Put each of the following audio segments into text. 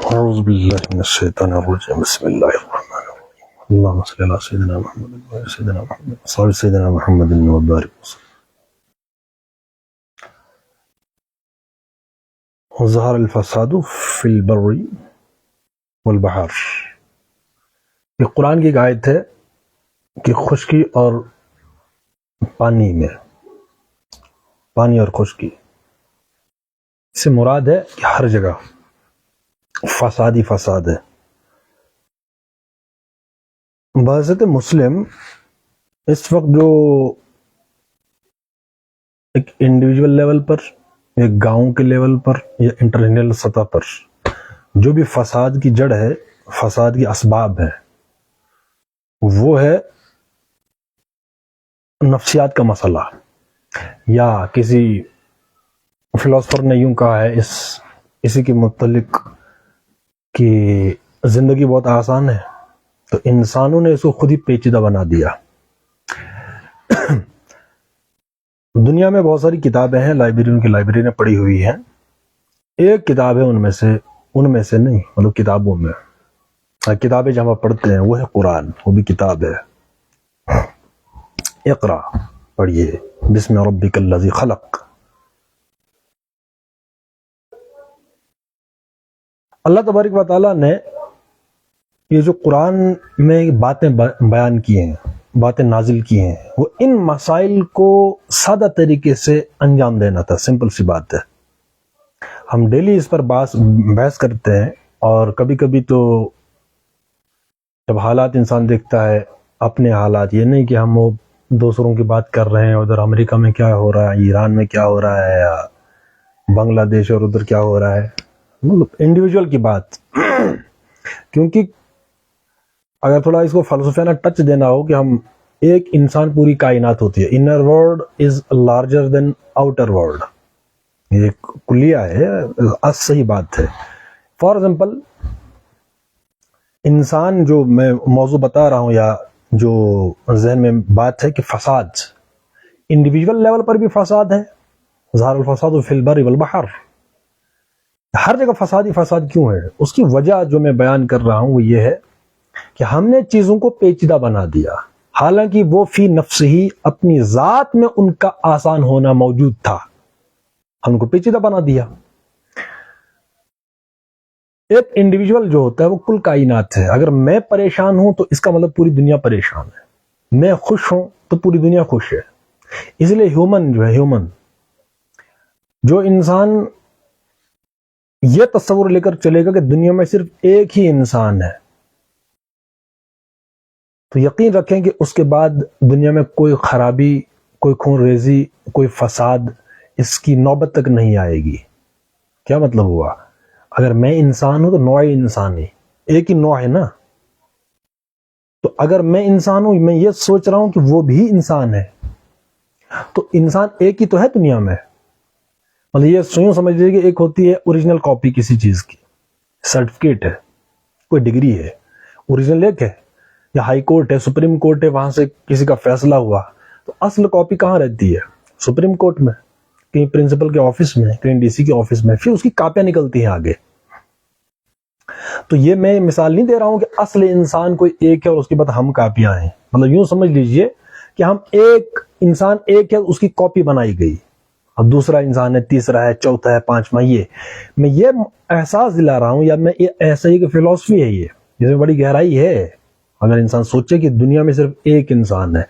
اعوذ باللہ من الشیطان الرجیم بسم اللہ الرحمن الرحیم اللہم صلی علی سیدنا محمد و سیدنا محمد صلی سیدنا محمد و بارک وسلم ظہر الفساد فی البر والبحر۔ یہ قرآن کی ایک آیت ہے کہ خشکی اور پانی میں، پانی اور خشکی، اس سے مراد ہے کہ ہر جگہ فساد ہی فساد ہے۔ بحثت مسلم اس وقت جو ایک انڈیویجول لیول پر یا گاؤں کے لیول پر یا انٹرنیشنل سطح پر جو بھی فساد کی جڑ ہے، فساد کی اسباب ہے، وہ ہے نفسیات کا مسئلہ، یا کسی فلاسفر نے یوں کہا ہے اسی کے متعلق کہ زندگی بہت آسان ہے، تو انسانوں نے اس کو خود ہی پیچیدہ بنا دیا۔ دنیا میں بہت ساری کتابیں ہیں، لائبریریوں کی لائبریری نے پڑھی ہوئی ہیں۔ ایک کتاب ہے ان میں سے نہیں، مطلب کتابوں میں کتابیں جہاں پڑھتے ہیں وہ ہے قرآن، وہ بھی کتاب ہے۔ اقرا پڑھیے، بسم ربک الذی خلق۔ اللہ تبارک و تعالیٰ نے یہ جو قرآن میں باتیں بیان کی ہیں، باتیں نازل کی ہیں، وہ ان مسائل کو سادہ طریقے سے انجام دینا تھا۔ سمپل سی بات ہے، ہم ڈیلی اس پر بحث کرتے ہیں، اور کبھی کبھی تو جب حالات انسان دیکھتا ہے، اپنے حالات، یہ نہیں کہ ہم وہ دوسروں کی بات کر رہے ہیں، ادھر امریکہ میں کیا ہو رہا ہے، ایران میں کیا ہو رہا ہے، یا بنگلہ دیش اور ادھر کیا ہو رہا ہے، مطلب انڈیویجول کی بات۔ کیونکہ اگر تھوڑا اس کو فلسفیانہ ٹچ دینا ہو کہ ہم ایک انسان پوری کائنات ہوتی ہے، inner world is larger than outer world, یہ کلیہ ہے، صحیح بات ہے۔ فار ایگزامپل، انسان جو میں موضوع بتا رہا ہوں یا جو ذہن میں بات ہے کہ فساد، انڈیویجول لیول پر بھی فساد ہے، ظہر الفساد فی البر والبحر، ہر جگہ فساد ہی فساد کیوں ہے؟ اس کی وجہ جو میں بیان کر رہا ہوں وہ یہ ہے کہ ہم نے چیزوں کو پیچیدہ بنا دیا، حالانکہ وہ فی نفس ہی اپنی ذات میں ان کا آسان ہونا موجود تھا، ہم ان کو پیچیدہ بنا دیا۔ ایک انڈیویجول جو ہوتا ہے وہ کل کائنات ہے۔ اگر میں پریشان ہوں تو اس کا مطلب پوری دنیا پریشان ہے، میں خوش ہوں تو پوری دنیا خوش ہے۔ اس لیے ہیومن جو انسان یہ تصور لے کر چلے گا کہ دنیا میں صرف ایک ہی انسان ہے، تو یقین رکھیں کہ اس کے بعد دنیا میں کوئی خرابی، کوئی خون ریزی، کوئی فساد اس کی نوبت تک نہیں آئے گی۔ کیا مطلب ہوا؟ اگر میں انسان ہوں تو نوع انسانی ایک ہی نوع ہے نا، تو اگر میں انسان ہوں، میں یہ سوچ رہا ہوں کہ وہ بھی انسان ہے، تو انسان ایک ہی تو ہے دنیا میں۔ مطلب یہ یوں سمجھ لیجیے کہ ایک ہوتی ہے اوریجنل کاپی کسی چیز کی، سرٹیفکیٹ ہے، کوئی ڈگری ہے، اوریجنل ایک ہے، یا ہائی کورٹ ہے، سپریم کورٹ ہے، وہاں سے کسی کا فیصلہ ہوا، تو اصل کاپی کہاں رہتی ہے؟ سپریم کورٹ میں، کہیں پرنسپل کے آفس میں، کہیں ڈی سی کے آفس میں، پھر اس کی کاپیاں نکلتی ہیں آگے۔ تو یہ میں مثال نہیں دے رہا ہوں کہ اصل انسان کوئی ایک ہے اور اس کے بعد ہم کاپیاں ہیں، مطلب یوں سمجھ لیجئے کہ ہم ایک انسان ایک ہے، اس کی کاپی بنائی گئی، اب دوسرا انسان ہے، تیسرا ہے، چوتھا ہے، پانچواں۔ میں یہ احساس دلا رہا ہوں، یا میں یہ ایسا ہی کہ فلسفی ہے یہ، جس میں بڑی گہرائی ہے۔ اگر انسان سوچے کہ دنیا میں صرف ایک انسان ہے،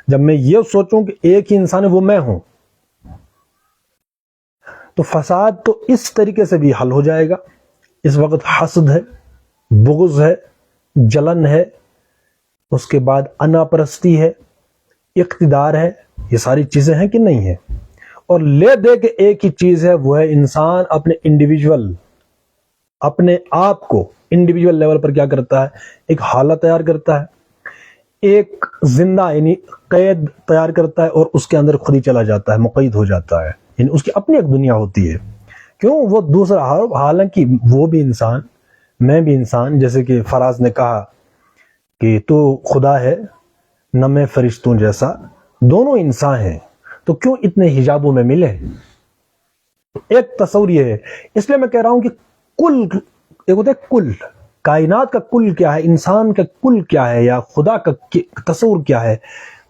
جب میں یہ سوچوں کہ ایک ہی انسان ہے، وہ میں ہوں، تو فساد تو اس طریقے سے بھی حل ہو جائے گا۔ اس وقت حسد ہے، بغض ہے، جلن ہے، اس کے بعد انا پرستی ہے، اقتدار ہے، یہ ساری چیزیں ہیں کہ نہیں ہیں؟ اور لے دے کے ایک ہی چیز ہے، وہ ہے انسان اپنے انڈیویجول، اپنے آپ کو انڈیویجول لیول پر کیا کرتا ہے؟ ایک حالت تیار کرتا ہے، ایک زندہ یعنی قید تیار کرتا ہے، اور اس کے اندر خود ہی چلا جاتا ہے، مقید ہو جاتا ہے، یعنی اس کی اپنی ایک دنیا ہوتی ہے۔ کیوں؟ وہ دوسرا، حالانکہ وہ بھی انسان، میں بھی انسان، جیسے کہ فراز نے کہا کہ تو خدا ہے نہ میں فرشتوں جیسا، دونوں انسان ہیں، تو کیوں اتنے حجابوں میں ملے؟ ایک تصور یہ ہے۔ اس لیے میں کہہ رہا ہوں کہ ایک ہوتا ہے کل، کائنات کا کل کیا ہے، انسان کا کل کیا ہے، یا خدا کا تصور کیا ہے،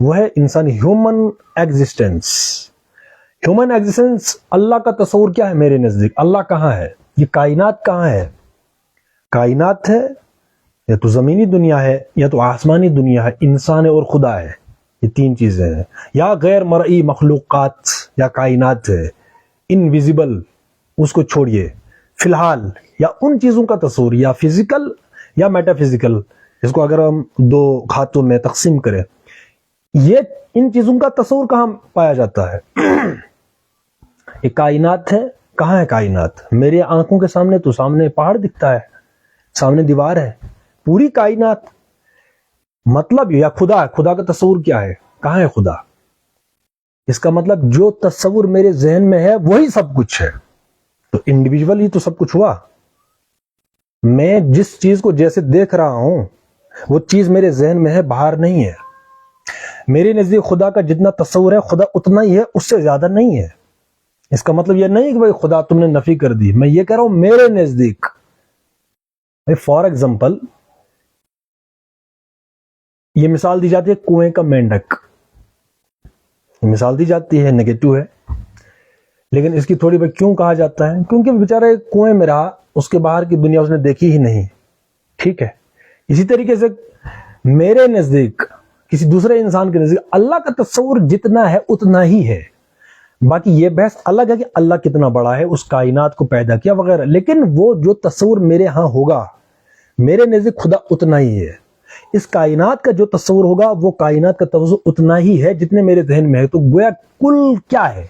وہ ہے انسان human existence. Human existence. Allah کا تصور کیا ہے میرے نزدیک؟ اللہ کہاں ہے؟ یہ کائنات کہاں ہے؟ کائنات ہے یا تو زمینی دنیا ہے یا تو آسمانی دنیا ہے، انسان ہے اور خدا ہے. یہ تین چیزیں ہیں. یا غیر مرئی مخلوقات یا کائنات ہے، انویزیبل، اس کو چھوڑیے. فی الحال یا ان چیزوں کا تصور، یا فزیکل یا میٹا فزیکل، اس کو اگر ہم دو کھاتوں میں تقسیم کریں، یہ ان چیزوں کا تصور کہاں پایا جاتا ہے؟ یہ کائنات ہے. کہاں ہے کائنات؟ میرے آنکھوں کے سامنے تو سامنے پہاڑ دکھتا ہے، سامنے دیوار ہے. پوری کائنات مطلب، یا خدا، خدا کا تصور کیا ہے؟ کہاں ہے خدا؟ اس کا مطلب جو تصور میرے ذہن میں ہے وہی سب کچھ ہے. تو انڈیویجول ہی تو سب کچھ ہوا. میں جس چیز کو جیسے دیکھ رہا ہوں وہ چیز میرے ذہن میں ہے، باہر نہیں ہے. میرے نزدیک خدا کا جتنا تصور ہے خدا اتنا ہی ہے، اس سے زیادہ نہیں ہے. اس کا مطلب یہ نہیں کہ بھائی خدا تم نے نفی کر دی. میں یہ کہہ رہا ہوں میرے نزدیک. فار ایگزامپل یہ مثال دی جاتی ہے کنویں کا مینڈک. یہ مثال دی جاتی ہے، نیگیٹو ہے، لیکن اس کی تھوڑی بہت کیوں کہا جاتا ہے؟ کیونکہ بیچارہ کنویں میں رہا، اس کے باہر کی دنیا اس نے دیکھی ہی نہیں. ٹھیک ہے. اسی طریقے سے میرے نزدیک، کسی دوسرے انسان کے نزدیک اللہ کا تصور جتنا ہے اتنا ہی ہے. باقی یہ بحث الگ ہے کہ اللہ کتنا بڑا ہے، اس کائنات کو پیدا کیا وغیرہ، لیکن وہ جو تصور میرے ہاں ہوگا، میرے نزدیک خدا اتنا ہی ہے. اس کائنات کا جو تصور ہوگا وہ کائنات کا تصور اتنا ہی ہے جتنے میرے ذہن میں ہے. تو گویا کل کیا ہے؟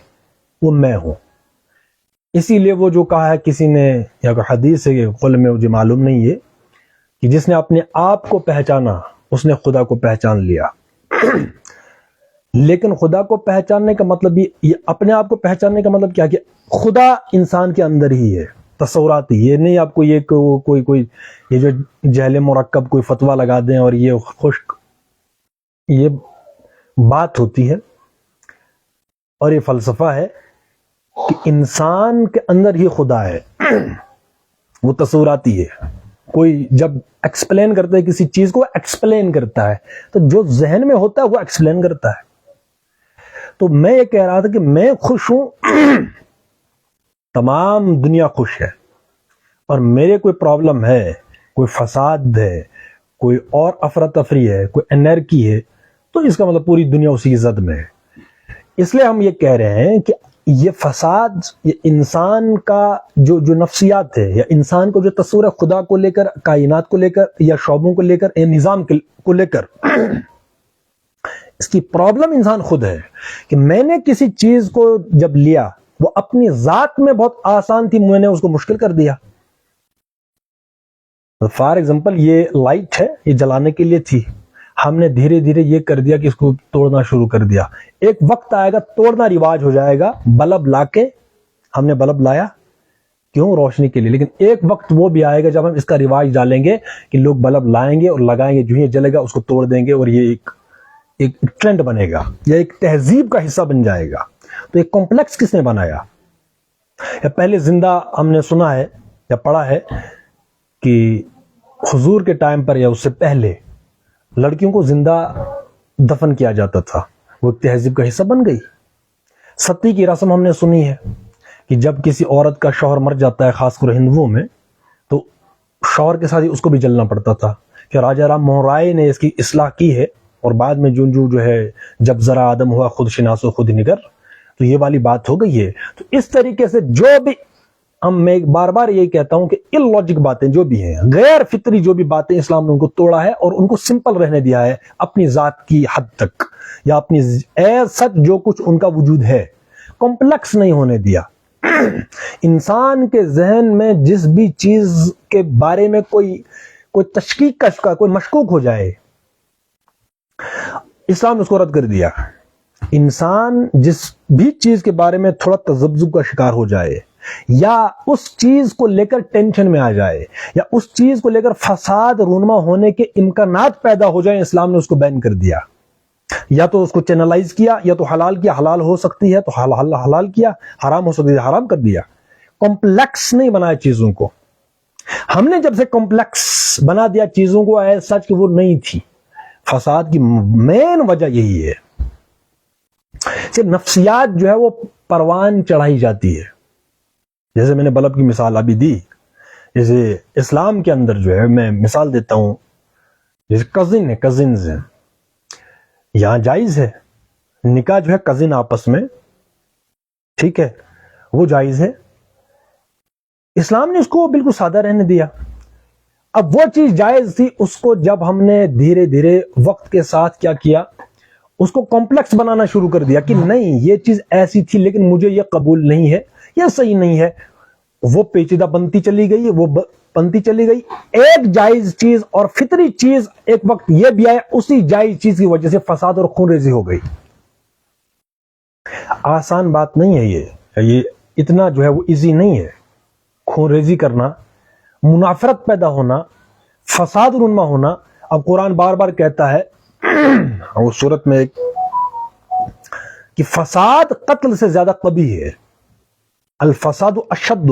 وہ میں ہوں. اسی لیے وہ جو کہا ہے کسی نے، یا کوئی حدیث ہے، کہ قول میں مجھے معلوم نہیں ہے، کہ جس نے اپنے آپ کو پہچانا اس نے خدا کو پہچان لیا. لیکن خدا کو پہچاننے کا مطلب یہ اپنے آپ کو پہچاننے کا مطلب کیا کہ خدا انسان کے اندر ہی ہے، تصورات ہی. یہ نہیں آپ کو یہ کوئی یہ جو جہل مرکب کوئی فتویٰ لگا دیں اور یہ خشک، یہ بات ہوتی ہے اور یہ فلسفہ ہے کہ انسان کے اندر ہی خدا ہے. وہ تصوراتی ہے. کوئی جب ایکسپلین کرتا ہے کسی چیز کو، ایکسپلین کرتا ہے، تو جو ذہن میں ہوتا ہے وہ ایکسپلین کرتا ہے. تو میں یہ کہہ رہا تھا کہ میں خوش ہوں، تمام دنیا خوش ہے، اور میرے کوئی پرابلم ہے، کوئی فساد ہے، کوئی اور افراتفری ہے، کوئی انرکی ہے، تو اس کا مطلب پوری دنیا اسی کی زد میں ہے. اس لیے ہم یہ کہہ رہے ہیں کہ یہ فساد، یہ انسان کا جو نفسیات ہے، یا انسان کو جو تصور ہے خدا کو لے کر، کائنات کو لے کر، یا شعبوں کو لے کر، یا نظام کو لے کر، اس کی پرابلم انسان خود ہے. کہ میں نے کسی چیز کو جب لیا وہ اپنی ذات میں بہت آسان تھی، میں نے اس کو مشکل کر دیا. فار ایگزامپل یہ لائٹ ہے، یہ جلانے کے لیے تھی، ہم نے دھیرے دھیرے یہ کر دیا کہ اس کو توڑنا شروع کر دیا. ایک وقت آئے گا توڑنا رواج ہو جائے گا. بلب لا کے ہم نے بلب لایا کیوں؟ روشنی کے لیے. لیکن ایک وقت وہ بھی آئے گا جب ہم اس کا رواج ڈالیں گے کہ لوگ بلب لائیں گے اور لگائیں گے، جو ہی جلے گا اس کو توڑ دیں گے، اور یہ ایک ٹرینڈ بنے گا، یا ایک تہذیب کا حصہ بن جائے گا. تو ایک کمپلیکس کس نے بنایا؟ یا پہلے زندہ ہم نے سنا ہے یا پڑھا ہے کہ حضور کے ٹائم پر یا اس سے پہلے لڑکیوں کو زندہ دفن کیا جاتا تھا. وہ ایک تہذیب کا حصہ بن گئی. ستی کی رسم ہم نے سنی ہے کہ جب کسی عورت کا شوہر مر جاتا ہے، خاص کر ہندوؤں میں، تو شوہر کے ساتھ ہی اس کو بھی جلنا پڑتا تھا. کہ راجہ رام موہن رائے نے اس کی اصلاح کی ہے، اور بعد میں جو ہے جب ذرا آدم ہوا خود شناسو خود نگر، تو یہ والی بات ہو گئی ہے. تو اس طریقے سے جو بھی میں بار بار یہی کہتا ہوں کہ اللاجک باتیں جو بھی ہیں، غیر فطری جو بھی باتیں، اسلام نے ان کو توڑا ہے اور ان کو سمپل رہنے دیا ہے اپنی ذات کی حد تک، یا اپنی سچ جو کچھ ان کا وجود ہے، کمپلیکس نہیں ہونے دیا. انسان کے ذہن میں جس بھی چیز کے بارے میں کوئی تشکیک کا کوئی مشکوک ہو جائے، اسلام نے اس کو رد کر دیا. انسان جس بھی چیز کے بارے میں تھوڑا تذبذب کا شکار ہو جائے، یا اس چیز کو لے کر ٹینشن میں آ جائے، یا اس چیز کو لے کر فساد رونما ہونے کے امکانات پیدا ہو جائیں، اسلام نے اس کو بین کر دیا. یا تو اس کو چینلائز کیا، یا تو حلال کیا، حلال ہو سکتی ہے تو حلال کیا، حرام ہو سکتی ہے حرام کر دیا. کمپلیکس نہیں بنایا چیزوں کو. ہم نے جب سے کمپلیکس بنا دیا چیزوں کو ایز سچ کہ وہ نہیں تھی. فساد کی مین وجہ یہی ہے کہ نفسیات جو ہے وہ پروان چڑھائی جاتی ہے. جیسے میں نے بلب کی مثال ابھی دی، جیسے اسلام کے اندر جو ہے، میں مثال دیتا ہوں، جیسے کزنز ہیں، یہاں جائز ہے نکاح جو ہے کزن آپس میں، ٹھیک ہے، وہ جائز ہے. اسلام نے اس کو بالکل سادہ رہنے دیا. اب وہ چیز جائز تھی، اس کو جب ہم نے دھیرے دھیرے وقت کے ساتھ کیا کیا، اس کو کمپلیکس بنانا شروع کر دیا کہ نہیں یہ چیز ایسی تھی لیکن مجھے یہ قبول نہیں ہے، یہ صحیح نہیں ہے. وہ پیچیدہ بنتی چلی گئی، وہ بنتی چلی گئی. ایک جائز چیز اور فطری چیز ایک وقت یہ بھی آیا، اسی جائز چیز کی وجہ سے فساد اور خون ریزی ہو گئی. آسان بات نہیں ہے یہ اتنا جو ہے وہ ایزی نہیں ہے. خون ریزی کرنا، منافرت پیدا ہونا، فساد رونما ہونا. اب قرآن بار بار کہتا ہے اور سورت میں کہ فساد قتل سے زیادہ قبیح ہے. الفساد اشد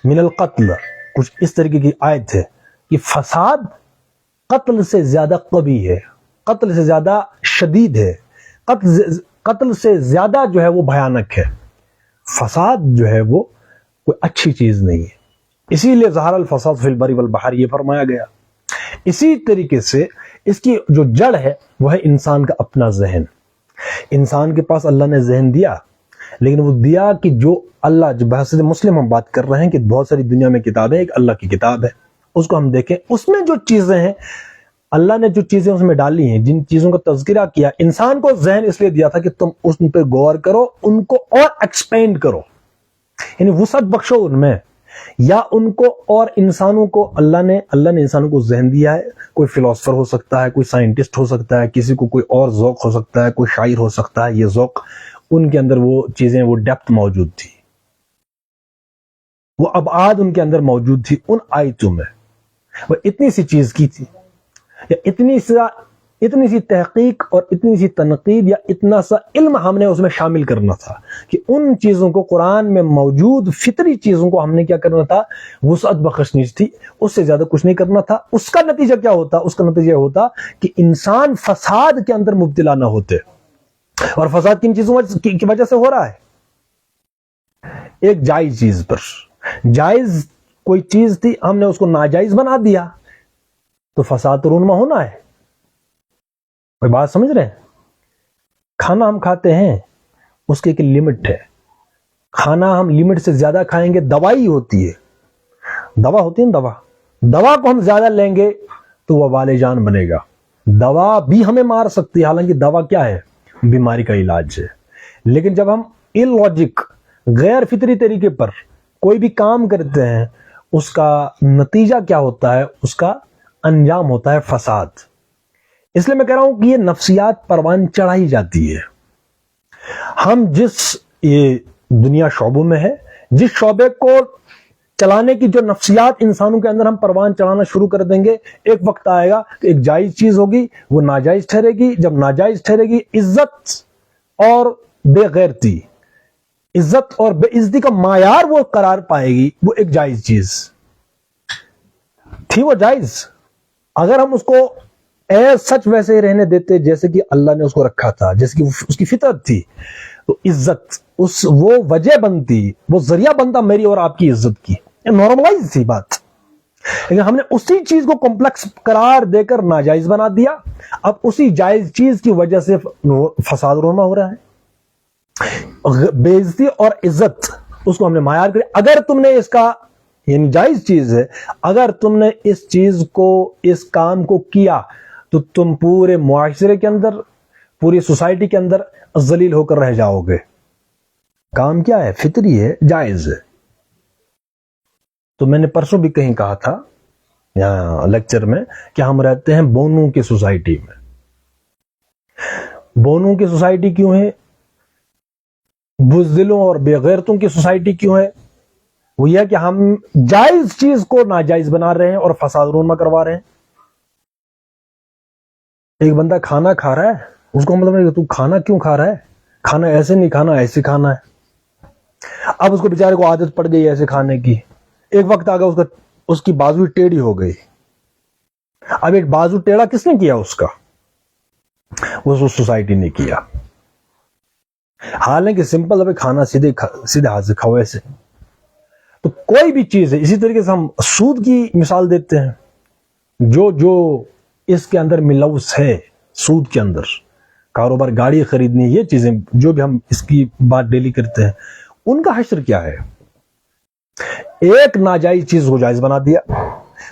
من القتل، کچھ اس طریقے کی آیت ہے کہ فساد قتل سے زیادہ قبیح ہے، قتل سے زیادہ شدید ہے، قتل سے زیادہ جو ہے وہ بھیانک ہے. فساد جو ہے وہ کوئی اچھی چیز نہیں ہے. اسی لیے ظہر الفساد فی البر والبحر یہ فرمایا گیا. اسی طریقے سے اس کی جو جڑ ہے وہ ہے انسان کا اپنا ذہن. انسان کے پاس اللہ نے ذہن دیا، لیکن وہ دیا کہ جو اللہ، جو بحث مسلم ہم بات کر رہے ہیں کہ بہت ساری دنیا میں کتابیں، ایک اللہ کی کتاب ہے، اس کو ہم دیکھیں، اس میں جو چیزیں ہیں اللہ نے جو چیزیں اس میں ڈالی ہیں، جن چیزوں کا تذکرہ کیا، انسان کو ذہن اس لیے دیا تھا کہ تم ان پہ غور کرو، ان کو اور ایکسپینڈ کرو، یعنی وسعت بخشو ان میں، یا ان کو اور انسانوں کو اللہ نے انسانوں کو ذہن دیا ہے. کوئی فلاسفر ہو سکتا ہے، کوئی سائنٹسٹ ہو سکتا ہے، کسی کو کوئی اور ذوق ہو سکتا ہے، کوئی شاعر ہو سکتا ہے. یہ ذوق ان کے اندر وہ چیزیں، وہ ڈیپتھ موجود تھی، وہ ابعاد ان کے اندر موجود تھی ان آیتوں میں. وہ اتنی سی چیز کی تھی، یا اتنی سی تحقیق اور اتنی سی تنقید یا اتنا سا علم ہم نے اس میں شامل کرنا تھا کہ ان چیزوں کو، قرآن میں موجود فطری چیزوں کو ہم نے کیا کرنا تھا، وسعت بخشنی تھی. اس سے زیادہ کچھ نہیں کرنا تھا. اس کا نتیجہ کیا ہوتا؟ اس کا نتیجہ ہوتا کہ انسان فساد کے اندر مبتلا نہ ہوتے. اور فساد کن چیزوں کی وجہ سے ہو رہا ہے؟ ایک جائز چیز پر، جائز کوئی چیز تھی، ہم نے اس کو ناجائز بنا دیا، تو فساد تو رونما ہونا ہے. کوئی بات سمجھ رہے ہیں؟ کھانا ہم کھاتے ہیں، اس کی ایک لمٹ ہے. کھانا ہم لمٹ سے زیادہ کھائیں گے، دوائی ہوتی ہے، دوا ہوتی ہے نا، دوا کو ہم زیادہ لیں گے تو وہ وبال جان بنے گا. دوا بھی ہمیں مار سکتی ہے، حالانکہ دوا کیا ہے؟ بیماری کا علاج ہے. لیکن جب ہم ان لاجک، غیر فطری طریقے پر کوئی بھی کام کرتے ہیں، اس کا نتیجہ کیا ہوتا ہے؟ اس کا انجام ہوتا ہے فساد. اس لیے میں کہہ رہا ہوں کہ یہ نفسیات پروان چڑھائی جاتی ہے. ہم جس یہ دنیا شعبوں میں ہے، جس شعبے کو چلانے کی جو نفسیات انسانوں کے اندر ہم پروان چڑھانا شروع کر دیں گے، ایک وقت آئے گا کہ ایک جائز چیز ہوگی وہ ناجائز ٹھہرے گی. جب ناجائز ٹھہرے گی، عزت اور بے غیرتی، عزت اور بے عزتی کا معیار وہ قرار پائے گی. وہ ایک جائز چیز تھی، وہ جائز. اگر ہم اس کو سچ ویسے ہی رہنے دیتے جیسے کہ اللہ نے اس کو رکھا تھا، جیسے کہ اس کی فطرت تھی، تو عزت وہ وجہ بنتی، وہ ذریعہ بنتا میری اور آپ کی عزت کی. نارملائز تھی بات. لیکن ہم نے اسی چیز کو کمپلیکس قرار دے کر ناجائز بنا دیا. اب اسی جائز چیز کی وجہ سے فساد رونما ہو رہا ہے. بے عزتی اور عزت، اس کو ہم نے معیار کر. اگر تم نے اس کا، یعنی جائز چیز ہے، اگر تم نے اس چیز کو، اس کام کو کیا، تو تم پورے معاشرے کے اندر، پوری سوسائٹی کے اندر ذلیل ہو کر رہ جاؤ گے. کام کیا ہے؟ فطری ہے، جائز ہے. تو میں نے پرسوں بھی کہیں کہا تھا یہاں لیکچر میں کہ ہم رہتے ہیں بونوں کی سوسائٹی میں. بونوں کی سوسائٹی کیوں ہے؟ بزدلوں اور بے غیرتوں کی سوسائٹی کیوں ہے؟ وہ یہ کہ ہم جائز چیز کو ناجائز بنا رہے ہیں اور فساد رونما کروا رہے ہیں. ایک بندہ کھانا کھا رہا ہے، اس کو مطلب نہیں کہ تو کھانا کیوں کھا رہا ہے، کھانا ایسے نہیں کھانا، ایسے کھانا ہے. اب اس کو بیچارے کو عادت پڑ گئی ایسے کھانے کی. ایک وقت آ گیا اس کا اس کی بازو ٹیڑھی ہو گئی. اب ایک بازو ٹیڑھا کس نے کیا؟ اس کا وہ سوسائٹی نے کیا. حالانکہ سمپل ابھی کھانا سیدھے ہاتھ سے کھاؤ ایسے. تو کوئی بھی چیز ہے، اسی طریقے سے ہم سود کی مثال دیتے ہیں. جو اس کے اندر ملوث ہے، سود کے اندر کاروبار، گاڑی خریدنی، یہ چیزیں جو بھی ہم اس کی بات ڈیلی کرتے ہیں، ان کا حشر کیا ہے؟ ایک ناجائز چیز کو جائز بنا دیا.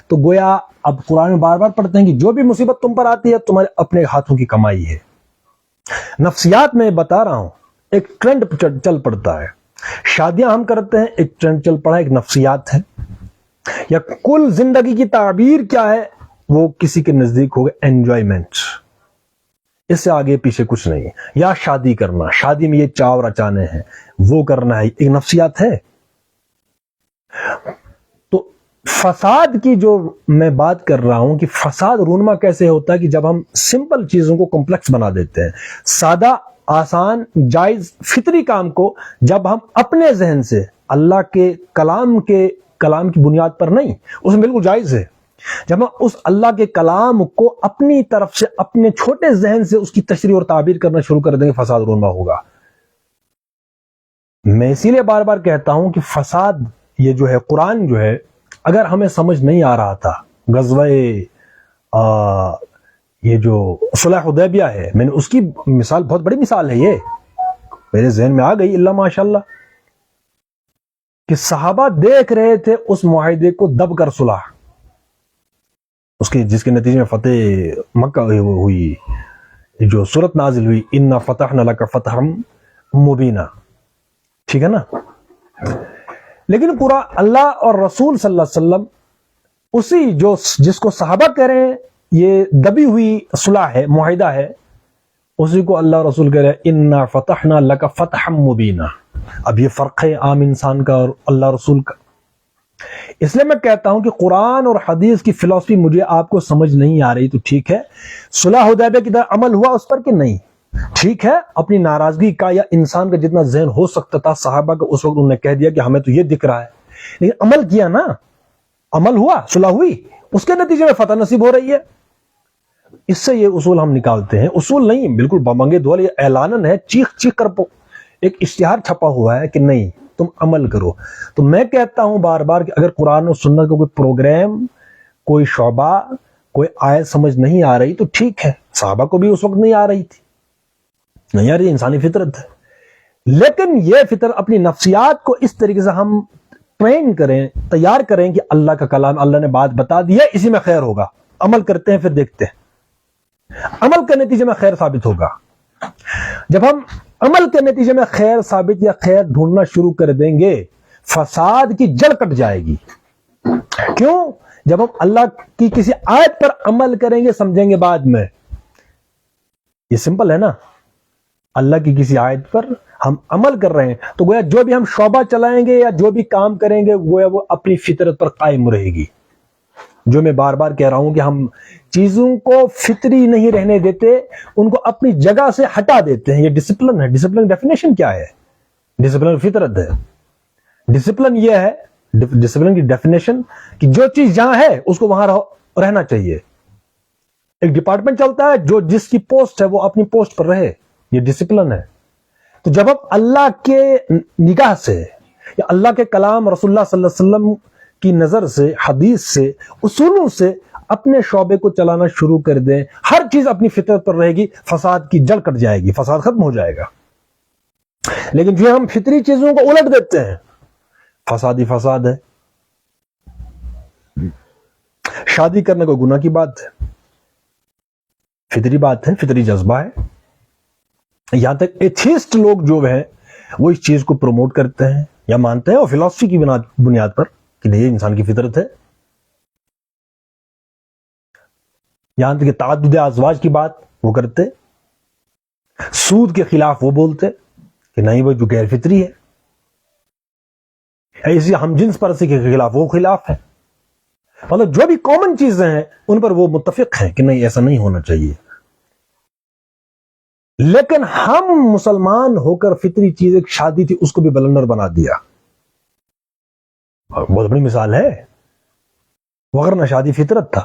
تو گویا اب قرآن میں بار بار پڑھتے ہیں کہ جو بھی مصیبت تم پر آتی ہے تمہارے اپنے ہاتھوں کی کمائی ہے. نفسیات میں بتا رہا ہوں، ایک ٹرینڈ چل پڑتا ہے. شادیاں ہم کرتے ہیں، ایک ٹرینڈ چل پڑا ہے، ایک نفسیات ہے. یا کل زندگی کی تعبیر کیا ہے؟ وہ کسی کے نزدیک ہوگا انجوائمنٹ. اس سے آگے پیچھے کچھ نہیں. یا شادی کرنا، شادی میں یہ چاور اچانے ہیں، وہ کرنا ہے، ایک نفسیات ہے. تو فساد کی جو میں بات کر رہا ہوں کہ فساد رونما کیسے ہوتا ہے کہ جب ہم سمپل چیزوں کو کمپلیکس بنا دیتے ہیں. سادہ، آسان، جائز، فطری کام کو جب ہم اپنے ذہن سے اللہ کے کلام کی بنیاد پر نہیں، اس میں بالکل جائز ہے. جب ہم اس اللہ کے کلام کو اپنی طرف سے، اپنے چھوٹے ذہن سے اس کی تشریح اور تعبیر کرنا شروع کر دیں گے، فساد رونما ہوگا. میں اسی لیے بار بار کہتا ہوں کہ فساد یہ جو ہے، قرآن جو ہے، اگر ہمیں سمجھ نہیں آ رہا تھا، غزوہ یہ جو صلح حدیبیہ ہے، میں نے اس کی مثال، بہت بڑی مثال ہے، یہ میرے ذہن میں آ گئی اللہ ماشاءاللہ، کہ صحابہ دیکھ رہے تھے اس معاہدے کو دب کر صلح، جس کے نتیجے میں فتح مکہ ہوئی، جو سورت نازل ہوئی، انا فتحنا لک فتحا مبینا. ٹھیک ہے نا؟ لیکن پورا اللہ اور رسول صلی اللہ علیہ وسلم اسی جس کو صحابہ کہہ رہے ہیں یہ دبی ہوئی صلح ہے، معاہدہ ہے، اسی کو اللہ رسول کہہ رہے ہیں انا فتحنا لک فتحا مبینا. اب یہ فرق ہے عام انسان کا اور اللہ رسول کا. اس لیے میں کہتا ہوں کہ قرآن اور حدیث کی فلسفی مجھے آپ کو سمجھ نہیں آ رہی تو ٹھیک ہے، صلح حدیبیہ کی طرح عمل ہوا اس پر کہ نہیں، ٹھیک ہے. اپنی ناراضگی کا یا انسان کا جتنا ذہن ہو سکتا تھا صحابہ کا، اس وقت انہوں نے کہہ دیا کہ ہمیں تو یہ دکھ رہا ہے، لیکن عمل کیا نا، عمل ہوا، صلح ہوئی، اس کے نتیجے میں فتح نصیب ہو رہی ہے. اس سے یہ اصول ہم نکالتے ہیں، اصول نہیں، بالکل بمنگے دول، یہ اعلانن ہے، چیخ چیخ کر ایک اشتہار چھپا ہوا ہے کہ نہیں تم عمل کرو. تو میں کہتا ہوں بار بار کہ اگر قرآن و سنت کا کوئی پروگرام، کوئی شعبہ، کوئی آیت سمجھ نہیں آ رہی تو ٹھیک ہے، صحابہ کو بھی اس وقت نہیں آ رہی تھی، نہیں آ رہی، انسانی فطرت ہے. لیکن یہ فطرت، اپنی نفسیات کو اس طریقے سے ہم ٹرین کریں، تیار کریں کہ اللہ کا کلام، اللہ نے بات بتا دی ہے، اسی میں خیر ہوگا، عمل کرتے ہیں، پھر دیکھتے ہیں عمل کے نتیجے میں خیر ثابت ہوگا. جب ہم عمل کے نتیجے میں خیر ثابت یا خیر ڈھونڈنا شروع کر دیں گے، فساد کی جڑ کٹ جائے گی. کیوں؟ جب ہم اللہ کی کسی آیت پر عمل کریں گے، سمجھیں گے بعد میں، یہ سمپل ہے نا، اللہ کی کسی آیت پر ہم عمل کر رہے ہیں تو گویا جو بھی ہم شعبہ چلائیں گے یا جو بھی کام کریں گے گویا وہ اپنی فطرت پر قائم رہے گی. جو میں بار بار کہہ رہا ہوں کہ ہم چیزوں کو فطری نہیں رہنے دیتے، ان کو اپنی جگہ سے ہٹا دیتے ہیں. یہ ڈسپلن ہے. ڈسپلن ڈیفینیشن کیا ہے؟ ڈسپلن فطرت ہے. ڈسپلن یہ ہے، ڈسپلن کی ڈیفینیشن کہ جو چیز جہاں ہے اس کو وہاں رہنا چاہیے. ایک ڈپارٹمنٹ چلتا ہے، جو جس کی پوسٹ ہے وہ اپنی پوسٹ پر رہے، یہ ڈسپلن ہے. تو جب ہم اللہ کے نگاہ سے یا اللہ کے کلام، رسول اللہ صلی اللہ علیہ وسلم کی نظر سے، حدیث سے، اصولوں سے اپنے شعبے کو چلانا شروع کر دیں، ہر چیز اپنی فطرت پر رہے گی، فساد کی جڑ کٹ جائے گی، فساد ختم ہو جائے گا. لیکن جو ہم فطری چیزوں کو الٹ دیتے ہیں، فساد ہی فساد ہے. شادی کرنے کو گناہ کی بات ہے، فطری بات ہے، فطری جذبہ ہے. یہاں تک ایتھیسٹ لوگ جو ہیں وہ اس چیز کو پروموٹ کرتے ہیں یا مانتے ہیں، اور فلسفی کی بنیاد پر کہ یہ انسان کی فطرت ہے. یہاں تک کہ تعدد ازواج کی بات وہ کرتے، سود کے خلاف وہ بولتے کہ نہیں وہ جو غیر فطری ہے. ایسی ہم جنس پرستی کے خلاف وہ خلاف ہے. مطلب جو بھی کامن چیزیں ہیں ان پر وہ متفق ہیں کہ نہیں ایسا نہیں ہونا چاہیے. لیکن ہم مسلمان ہو کر فطری چیز ایک شادی تھی اس کو بھی بلندر بنا دیا. بہت بڑی مثال ہے. وغیرہ شادی فطرت تھا.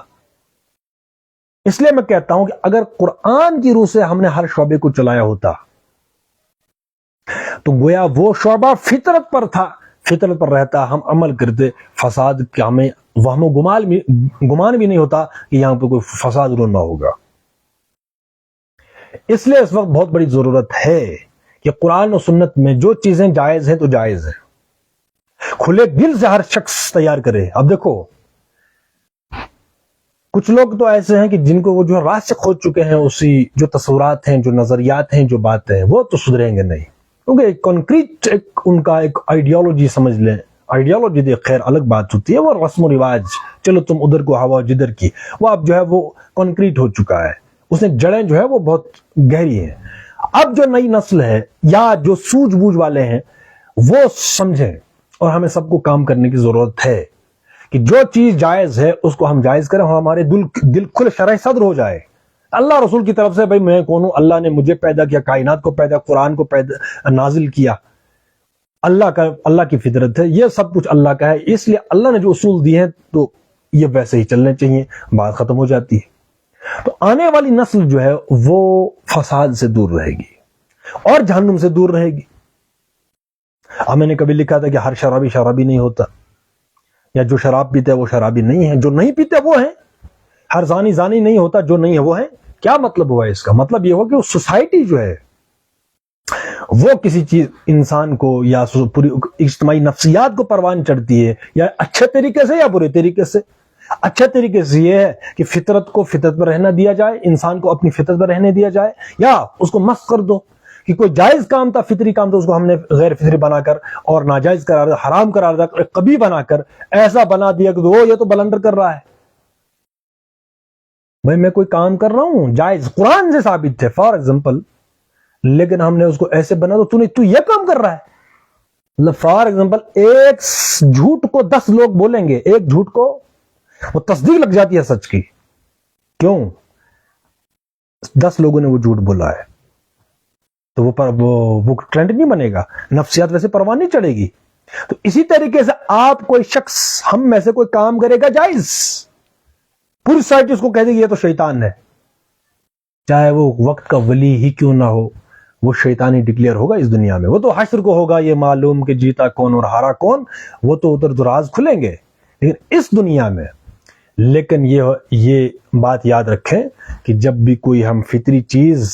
اس لیے میں کہتا ہوں کہ اگر قرآن کی روح سے ہم نے ہر شعبے کو چلایا ہوتا تو گویا وہ شعبہ فطرت پر تھا, فطرت پر رہتا, ہم عمل کرتے, فساد کا ہمیں وہم و گمان بھی نہیں ہوتا کہ یہاں پہ کوئی فساد رونما ہوگا. اس لیے اس وقت بہت بڑی ضرورت ہے کہ قرآن و سنت میں جو چیزیں جائز ہیں تو جائز ہیں, کھلے دل سے ہر شخص تیار کرے. اب دیکھو کچھ لوگ تو ایسے ہیں کہ جن کو وہ جو راسخ ہو چکے ہیں اسی جو تصورات ہیں, جو نظریات ہیں, جو باتیں ہیں, وہ تو سدھریں گے نہیں, کیونکہ ایک کنکریٹ ان کا ایک آئیڈیالوجی سمجھ لیں. آئیڈیالوجی دے خیر الگ بات ہوتی ہے, وہ رسم و رواج, چلو تم ادھر کو ہوا جدھر کی, وہ اب جو ہے وہ کنکریٹ ہو چکا ہے, اس نے جڑیں جو ہے وہ بہت گہری ہیں. اب جو نئی نسل ہے یا جو سوجھ بوجھ والے ہیں وہ سمجھیں, اور ہمیں سب کو کام کرنے کی ضرورت ہے کہ جو چیز جائز ہے اس کو ہم جائز کریں, ہمارے دل کھل شرح صدر ہو جائے. اللہ رسول کی طرف سے بھائی میں کون ہوں, اللہ نے مجھے پیدا کیا, کائنات کو پیدا, قرآن کو پیدا نازل کیا, اللہ کی فطرت ہے, یہ سب کچھ اللہ کا ہے, اس لیے اللہ نے جو اصول دیے ہیں تو یہ ویسے ہی چلنے چاہیے, بات ختم ہو جاتی ہے. تو آنے والی نسل جو ہے وہ فساد سے دور رہے گی اور جہنم سے دور رہے گی. اب میں نے کبھی لکھا تھا کہ ہر شرابی شرابی نہیں ہوتا, یا جو شراب پیتے وہ شرابی نہیں ہے, جو نہیں پیتے وہ ہیں. ہر زانی زانی نہیں ہوتا, جو نہیں ہے وہ ہیں. کیا مطلب ہوا اس کا؟ مطلب یہ ہوا کہ سوسائٹی جو ہے وہ کسی چیز انسان کو یا پوری اجتماعی نفسیات کو پروان چڑھتی ہے, یا اچھے طریقے سے یا برے طریقے سے. اچھے طریقے سے یہ ہے کہ فطرت کو فطرت پر رہنا دیا جائے, انسان کو اپنی فطرت پر رہنے دیا جائے, یا اس کو مسخ کر دو کہ کوئی جائز کام تھا, فطری کام تھا, اس کو ہم نے غیر فطری بنا کر اور ناجائز قرار دیا, حرام قرار دیا, کبھی بنا کر ایسا بنا دیا کہ وہ یہ تو بلندر کر رہا ہے. بھائی میں کوئی کام کر رہا ہوں جائز, قرآن سے ثابت ہے فار ایگزامپل, لیکن ہم نے اس کو ایسے بنا تو یہ کام کر رہا ہے. مطلب فار ایگزامپل ایک جھوٹ کو 10 لوگ بولیں گے, ایک جھوٹ کو وہ تصدیق لگ جاتی ہے سچ کی. کیوں؟ 10 لوگوں نے وہ جھوٹ بولا ہے, تو وہ ٹرینڈ نہیں بنے گا, نفسیات ویسے پروان نہیں چڑھے گی. تو اسی طریقے سے آپ کوئی شخص ہم میں سے کوئی کام کرے گا جائز, پوری سوسائٹی اس کو کہہ دے گی یہ تو شیطان ہے, چاہے وہ وقت کا ولی ہی کیوں نہ ہو, وہ شیطانی ڈکلیئر ہوگا اس دنیا میں. وہ تو حشر کو ہوگا یہ معلوم کہ جیتا کون اور ہارا کون, وہ تو ادھر دراز کھلیں گے. لیکن اس دنیا میں یہ بات یاد رکھیں کہ جب بھی کوئی ہم فطری چیز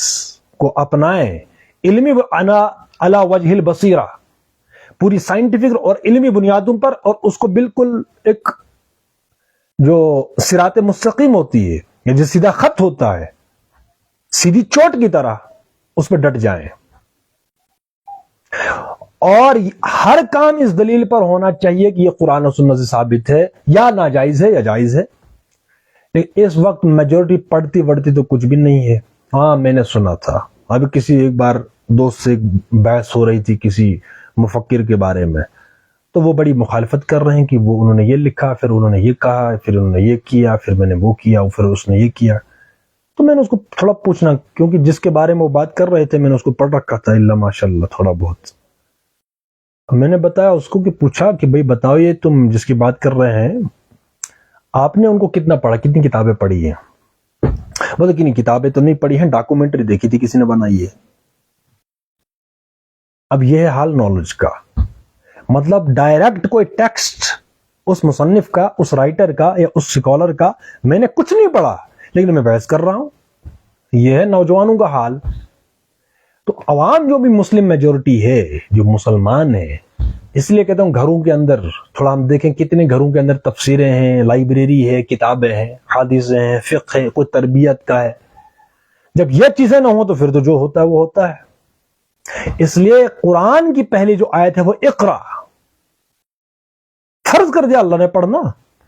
کو اپنائیں, علمی علی وجہ البصیرہ, پوری سائنٹیفک اور علمی بنیادوں پر, اور اس کو بالکل ایک جو صراط مستقیم ہوتی ہے یا جو سیدھا خط ہوتا ہے, سیدھی چوٹ کی طرح اس پہ ڈٹ جائیں. اور ہر کام اس دلیل پر ہونا چاہیے کہ یہ قرآن و سنت سے ثابت ہے, یا ناجائز ہے یا جائز ہے. لیکن اس وقت میجورٹی پڑھتی وڑھتی تو کچھ بھی نہیں ہے. ہاں میں نے سنا تھا ابھی کسی ایک بار دوست سے بحث ہو رہی تھی کسی مفکر کے بارے میں, تو وہ بڑی مخالفت کر رہے ہیں کہ وہ انہوں نے یہ لکھا, پھر انہوں نے یہ کہا, پھر انہوں نے یہ کیا, پھر میں نے وہ کیا, پھر اس نے یہ کیا. تو میں نے اس کو تھوڑا پوچھنا, کیونکہ جس کے بارے میں وہ بات کر رہے تھے میں نے اس کو پڑھ رکھا تھا اللہ ماشاء اللہ تھوڑا بہت. میں نے بتایا اس کو کہ پوچھا کہ بھئی بتاؤ یہ تم جس کی بات کر رہے ہیں آپ نے ان کو کتنا پڑھا, کتنی کتابیں پڑھی ہیں؟ بولے کہ نہیں کتابیں تو نہیں پڑھی ہیں, ڈاکومنٹری دیکھی تھی کسی نے بنائی ہے. اب یہ ہے حال نالج کا, مطلب ڈائریکٹ کوئی ٹیکسٹ اس مصنف کا, اس رائٹر کا یا اس سکالر کا میں نے کچھ نہیں پڑھا, لیکن میں بحث کر رہا ہوں. یہ ہے نوجوانوں کا حال. تو عوام جو بھی مسلم میجورٹی ہے, جو مسلمان ہے, اس لیے کہتا ہوں گھروں کے اندر تھوڑا ہم دیکھیں کتنے گھروں کے اندر تفسیریں ہیں, لائبریری ہے, کتابیں ہیں, حدیثیں ہیں, فقہ ہے, کوئی تربیت کا ہے. جب یہ چیزیں نہ ہوں تو پھر تو جو ہوتا ہے وہ ہوتا ہے. اس لیے قرآن کی پہلی جو آیت ہے وہ اقرا, فرض کر دیا اللہ نے پڑھنا.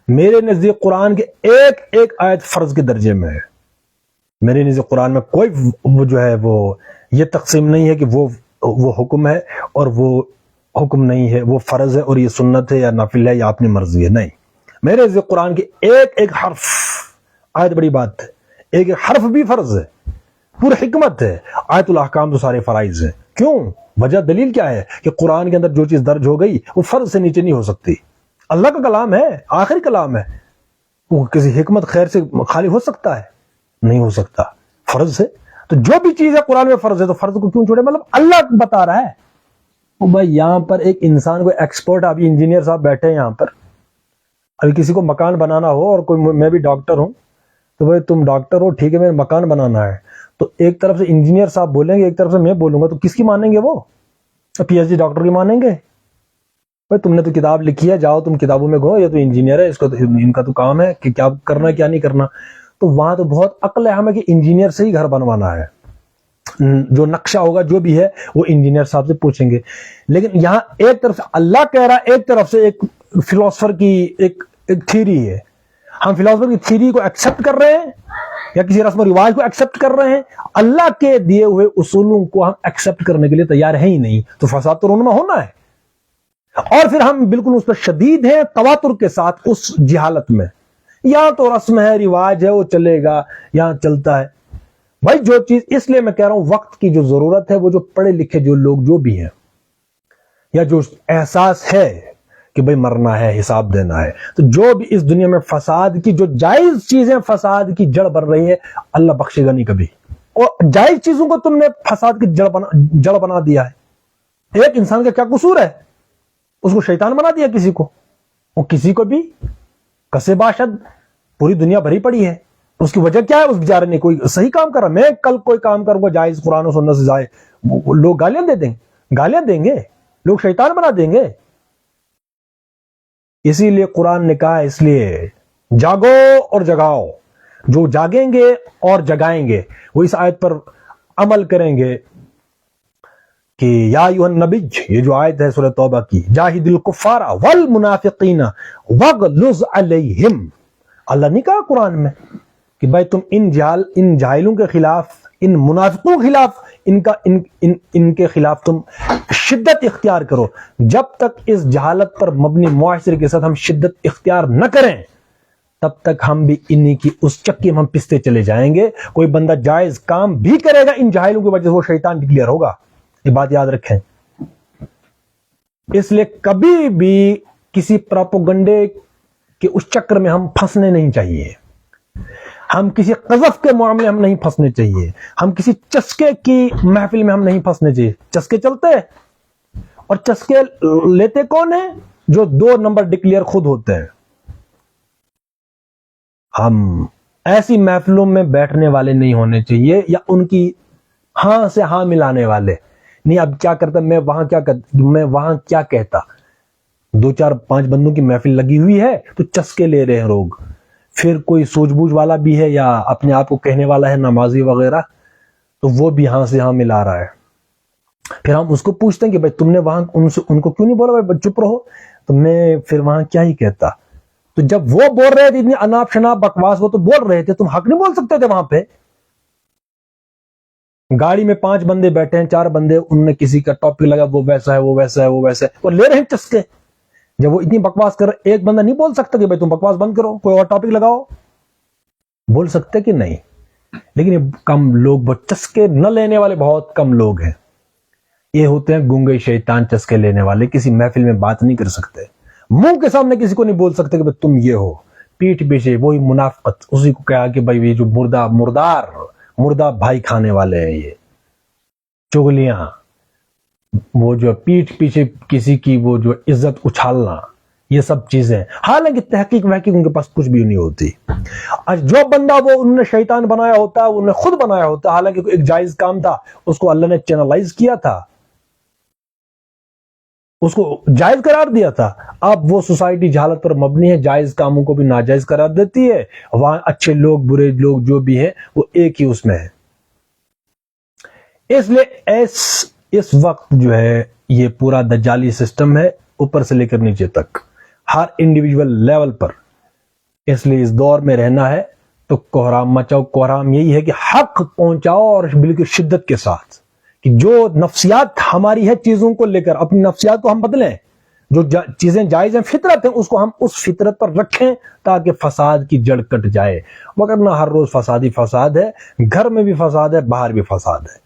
میرے نزدیک قرآن کے ایک ایک آیت فرض کے درجے میں ہے. میرے نزدیک قرآن میں کوئی وہ جو ہے وہ یہ تقسیم نہیں ہے کہ وہ حکم ہے اور وہ حکم نہیں ہے, وہ فرض ہے اور یہ سنت ہے یا نافل ہے یا اپنی مرضی ہے. نہیں, میرے نزدیک قرآن کے ایک ایک حرف آیت بڑی بات ہے, ایک ایک حرف بھی فرض ہے, پورا حکمت ہے. آیت الاحکام تو سارے فرائض ہیں. کیوں؟ وجہ دلیل کیا ہے کہ قرآن کے اندر جو چیز درج ہو گئی وہ فرض سے نیچے نہیں ہو سکتی. اللہ کا کلام ہے, آخری کلام ہے. وہ کسی حکمت خیر سے خالی ہو سکتا ہے؟ نہیں ہو سکتا، فرض ہے۔ تو جو بھی چیز ہے قرآن میں فرض ہے تو فرض کو کیوں چھوڑے؟ مطلب اللہ بتا رہا ہے۔ وہ بھائی یہاں پر ایک انسان کو ایکسپرٹ، ابھی انجینئر صاحب بیٹھے ہیں یہاں پر، ابھی کسی کو مکان بنانا ہو، اور کوئی میں بھی ڈاکٹر ہوں، تو بھائی تم ڈاکٹر ہو ٹھیک ہے، میں مکان بنانا ہے، تو ایک طرف سے انجینئر صاحب بولیں گے، ایک طرف سے میں بولوں گا، تو کس کی مانیں گے؟ وہ پی ایچ ڈی ڈاکٹر کی مانیں گے؟ بھائی تم نے تو کتاب لکھی ہے، جاؤ تم کتابوں میں گھو، یہ تو انجینئر ہے، اس کو ان کا تو کام ہے کہ کیا کرنا کیا نہیں کرنا۔ تو وہاں تو بہت عقل ہے ہمیں کہ انجینئر سے ہی گھر بنوانا ہے، جو نقشہ ہوگا جو بھی ہے وہ انجینئر صاحب سے پوچھیں گے۔ لیکن یہاں ایک طرف سے اللہ کہہ رہا ہے، ایک طرف سے ایک فلاسفر کی ایک تھیری ہے، ہم فلاسفر کی تھیری کو ایکسپٹ کر رہے ہیں یا کسی رسم و رواج کو ایکسپٹ کر رہے ہیں، اللہ کے دیے ہوئے اصولوں کو ہم ایکسپٹ کرنے کے لیے تیار ہیں ہی نہیں، تو فساد تو رونما ہونا ہے۔ اور پھر ہم بالکل اس پر شدید ہیں تواتر کے ساتھ اس جہالت میں، یہاں تو رسم ہے رواج ہے وہ چلے گا، یہاں چلتا ہے۔ بھائی جو چیز، اس لیے میں کہہ رہا ہوں وقت کی جو ضرورت ہے، وہ جو پڑھے لکھے جو لوگ جو بھی ہیں، یا جو احساس ہے کہ بھائی مرنا ہے، حساب دینا ہے، تو جو بھی اس دنیا میں فساد کی جو جائز چیزیں فساد کی جڑ بن رہی ہے، اللہ بخشے گا نہیں کبھی۔ اور جائز چیزوں کو تم نے فساد کی جڑ بنا دیا ہے۔ ایک انسان کا کیا قصور ہے؟ اس کو شیطان بنا دیا کسی کو، وہ کسی کو بھی کسے باشد پوری دنیا بھری پڑی ہے۔ اس کی وجہ کیا ہے؟ اس بیچارے نے کوئی صحیح کام کرا، میں کل کوئی کام کروں گا جائز قرآن و سنت سے جائے، لوگ گالیاں دیں گے، لوگ شیطان بنا دیں گے۔ اسی لیے قرآن نے کہا، اس لیے جاگو اور جگاؤ، جو جاگیں گے اور جگائیں گے وہ اس آیت پر عمل کریں گے کہ یا ایھا النبی، یہ جو آیت ہے سورہ توبہ کی، جاہد الکفار والمنافقین واغلظ علیہم۔ اللہ نے کہا قرآن میں کہ بھائی تم ان جاہلوں کے خلاف، ان منافقوں کے خلاف، ان کے خلاف تم شدت اختیار کرو۔ جب تک اس جہالت پر مبنی معاشرے کے ساتھ ہم شدت اختیار نہ کریں، تب تک ہم بھی انہی کی اس چکی میں ہم پستے چلے جائیں گے۔ کوئی بندہ جائز کام بھی کرے گا ان جاہلوں کی وجہ سے، وہ شیطان ڈکلیئر ہوگا، یہ بات یاد رکھیں۔ اس لیے کبھی بھی کسی پراپوگنڈے کے اس چکر میں ہم پھنسنے نہیں چاہیے، ہم کسی قذف کے معاملے ہم نہیں پھنسنے چاہیے، ہم کسی چسکے کی محفل میں ہم نہیں پھنسنے چاہیے۔ چسکے چلتے ہیں، اور چسکے لیتے کون ہیں؟ جو 2 نمبر ڈکلیئر خود ہوتے ہیں۔ ہم ایسی محفلوں میں بیٹھنے والے نہیں ہونے چاہیے، یا ان کی ہاں سے ہاں ملانے والے نہیں۔ اب کیا کرتا میں وہاں کیا کہتا، 2-4-5 بندوں کی محفل لگی ہوئی ہے تو چسکے لے رہے ہیں لوگ، پھر کوئی سوجھ بوجھ والا بھی ہے یا اپنے آپ کو کہنے والا ہے نمازی وغیرہ، تو وہ بھی ہاں سے ہاں ملا رہا ہے۔ پھر ہم اس کو پوچھتے ہیں کہ بھائی تم نے وہاں ان کو کیوں نہیں بولا، بھائی چپ رہو، تو میں پھر وہاں کیا ہی کہتا۔ تو جب وہ بول رہے تھے اتنی اناپ شناپ بکواس، وہ تو بول رہے تھے، تم حق نہیں بول سکتے تھے وہاں پہ؟ گاڑی میں 5 بندے بیٹھے ہیں، 4 بندے، انہوں نے کسی کا ٹاپک لگا، وہ ویسا ہے، وہ ویسا ہے، وہ ویسا ہے، اور لے رہے ہیں چسکے۔ جب وہ اتنی بکواس کر رہے، ایک بندہ نہیں بول سکتا کہ بھائی تم بکواس بند کرو، کوئی اور ٹاپک لگاؤ؟ بول سکتے کہ نہیں؟ لیکن یہ کم لوگ، چسکے نہ لینے والے بہت کم لوگ ہیں۔ یہ ہوتے ہیں گونگے شیطان، چسکے لینے والے، کسی محفل میں بات نہیں کر سکتے، منہ کے سامنے کسی کو نہیں بول سکتے کہ بھائی تم یہ ہو، پیٹھ پیچھے وہی منافقت، اسی کو کہا کہ بھائی یہ جو مردہ بھائی کھانے والے ہیں، یہ چغلیاں، وہ جو پیٹھ پیچھے کسی کی وہ جو عزت اچھالنا، یہ سب چیزیں، حالانکہ تحقیق محقیق ان کے پاس کچھ بھی نہیں ہوتی۔ جو بندہ وہ انہوں نے شیطان بنایا ہوتا ہے، انہوں نے خود بنایا ہوتا ہے، حالانکہ ایک جائز کام تھا، اس کو اللہ نے چینلائز کیا تھا، اس کو جائز قرار دیا تھا۔ اب وہ سوسائٹی جہالت پر مبنی ہے، جائز کاموں کو بھی ناجائز قرار دیتی ہے، وہاں اچھے لوگ برے لوگ جو بھی ہیں وہ ایک ہی اس میں ہے۔ اس لیے اس وقت جو ہے یہ پورا دجالی سسٹم ہے، اوپر سے لے کر نیچے تک، ہر انڈیویجول لیول پر۔ اس لیے اس دور میں رہنا ہے تو کوحرام مچاؤ۔ کوحرام یہی ہے کہ حق پہنچاؤ، اور بالکل شدت کے ساتھ، کہ جو نفسیات ہماری ہے چیزوں کو لے کر، اپنی نفسیات کو ہم بدلیں، جو چیزیں جائز ہیں، فطرت ہیں، اس کو ہم اس فطرت پر رکھیں تاکہ فساد کی جڑ کٹ جائے۔ وگرنہ ہر روز فسادی فساد ہے، گھر میں بھی فساد ہے، باہر بھی فساد ہے۔